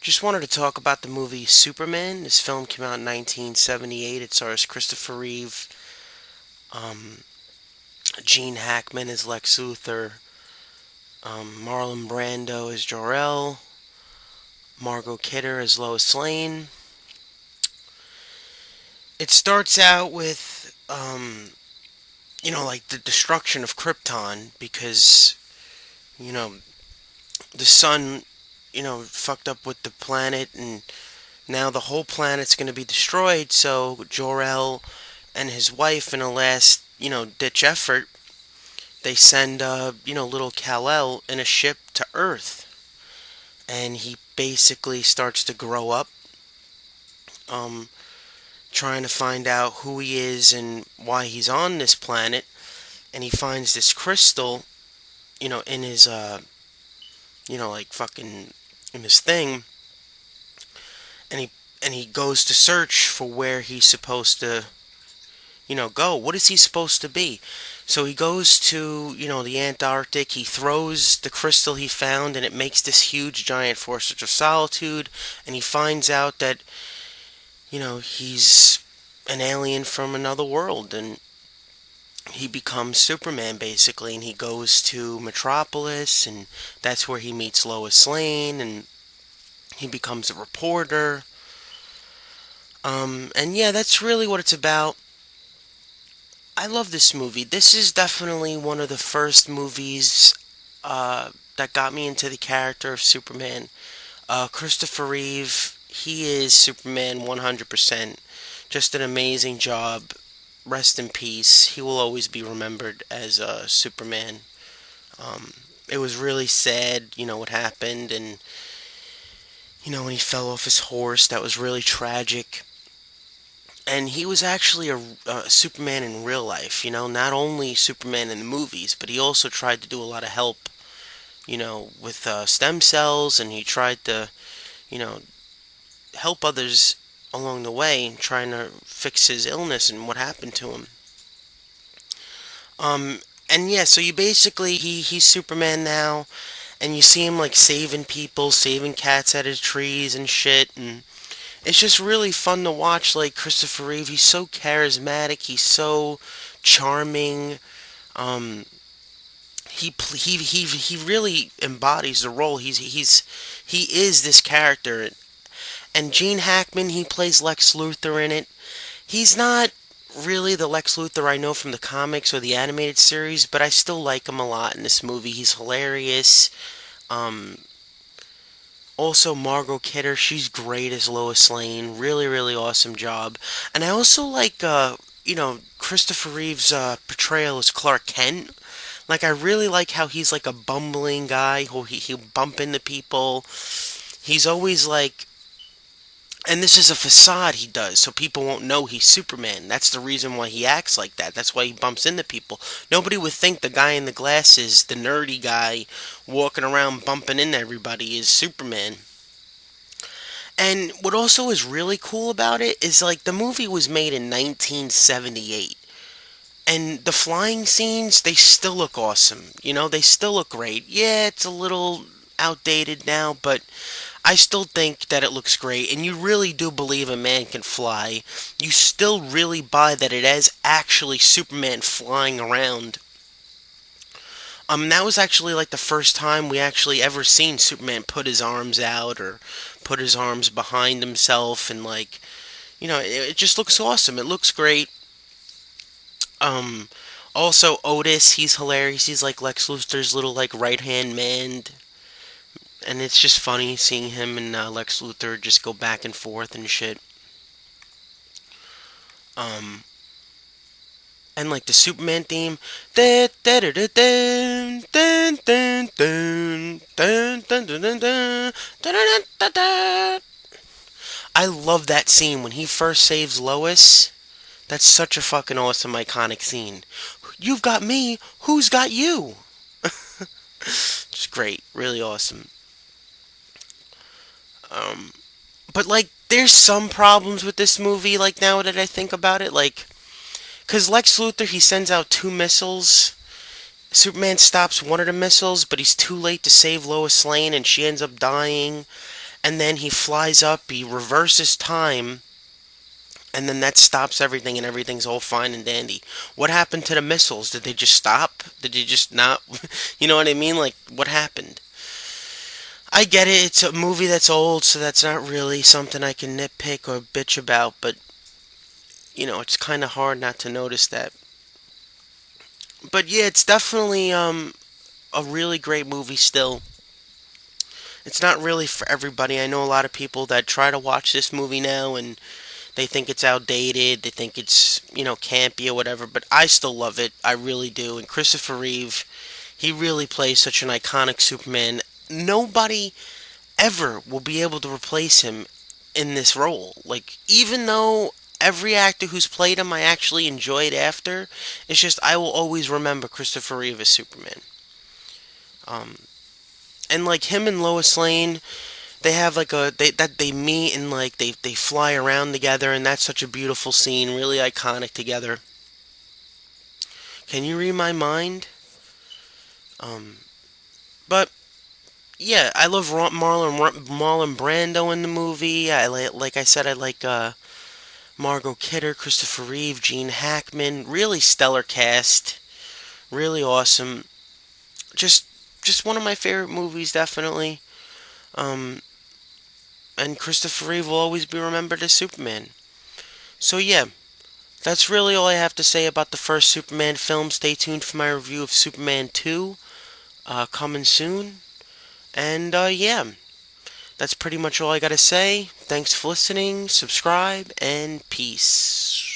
Just wanted to talk about the movie Superman. This film came out in 1978. It stars Christopher Reeve, um, Gene Hackman as Lex Luthor, Marlon Brando as Jor-El, Margot Kidder as Lois Lane. It starts out with, like the destruction of Krypton because, you know, the sun, fucked up with the planet and now the whole planet's going to be destroyed. So Jor-El and his wife, in a last, ditch effort, they send, little Kal-El in a ship to Earth, and he basically starts to grow up, um, trying to find out who he is and why he's on this planet. And he finds this crystal, in his, like fucking in his thing, and he goes to search for where he's supposed to, go. What is he supposed to be? So he goes to, the Antarctic. He throws the crystal he found, and it makes this huge giant force of solitude. And he finds out that, he's an alien from another world, and he becomes Superman basically. And he goes to Metropolis, and that's where he meets Lois Lane, and he becomes a reporter. And yeah, that's really what it's about. I love this movie. This is definitely one of the first movies that got me into the character of Superman. Christopher Reeve, he is Superman 100%. Just an amazing job. Rest in peace. He will always be remembered as Superman. Um, it was really sad, what happened, and when he fell off his horse, that was really tragic. And he was actually a Superman in real life, not only Superman in the movies, but he also tried to do a lot of help, with stem cells, and he tried to, you know, help others along the way, trying to fix his illness and what happened to him. Um, and yeah, so you basically he's Superman now, and you see him like saving people, saving cats out of trees and shit, and it's just really fun to watch. Like Christopher Reeve, he's so charismatic, he's so charming. Um, he really embodies the role. He is this character, and Gene Hackman, he plays Lex Luthor in it. He's not really the Lex Luthor I know from the comics or the animated series, but I still like him a lot in this movie. He's hilarious. Um, Also, Margot Kidder, she's great as Lois Lane. Really, really awesome job. And I also like, Christopher Reeve's portrayal as Clark Kent. Like, I really like how he's like a bumbling guy who he'll bump into people. He's always like, and this is a facade he does, so people won't know he's Superman. That's the reason why he acts like that. That's why he bumps into people. Nobody would think the guy in the glasses, the nerdy guy, walking around bumping into everybody is Superman. And what also is really cool about it is like the movie was made in 1978. And the flying scenes, they still look awesome. They still look great. Yeah, it's a little outdated now, but I still think that it looks great. And you really do believe a man can fly. You still really buy that it is actually Superman flying around. That was actually like the first time we actually ever seen Superman put his arms out or put his arms behind himself, and like, it just looks awesome. It looks great. Um, Also Otis, he's hilarious. He's like Lex Luthor's little like right hand man, and it's just funny seeing him and Lex Luthor just go back and forth and shit. Um, and like the Superman theme, I love that scene when he first saves Lois. That's such a fucking awesome, iconic scene. You've got me. Who's got you? Just great, really awesome. Um, but like, there's some problems with this movie. Like now that I think about it, like, cause Lex Luthor he sends out two missiles. Superman stops one of the missiles, but he's too late to save Lois Lane, and she ends up dying. and then he flies up, he reverses time, and then that stops everything, and everything's all fine and dandy. What happened to the missiles? Did they just stop? Did they just not? You know what I mean? Like, what happened? I get it, it's a movie that's old, so that's not really something I can nitpick or bitch about, but, it's kind of hard not to notice that. But yeah, it's definitely a really great movie still. It's not really for everybody. I know a lot of people that try to watch this movie now and they think it's outdated, they think it's, campy or whatever, but I still love it. I really do. And Christopher Reeve, he really plays such an iconic Superman. Nobody ever will be able to replace him in this role. Like, even though every actor who's played him I actually enjoyed after, it's just I will always remember Christopher Reeve as Superman. Um, and like him and Lois Lane, they have like they meet and like they fly around together, and that's such a beautiful scene, really iconic together. Can you read my mind? Um, but yeah, I love Marlon Brando in the movie. Like I said, I like Margot Kidder, Christopher Reeve, Gene Hackman. Really stellar cast. Really awesome. Just just one of my favorite movies, definitely. Um, and Christopher Reeve will always be remembered as Superman. So yeah, that's really all I have to say about the first Superman film. Stay tuned for my review of Superman 2, coming soon. And yeah, that's pretty much all I gotta say. Thanks for listening, subscribe, and peace.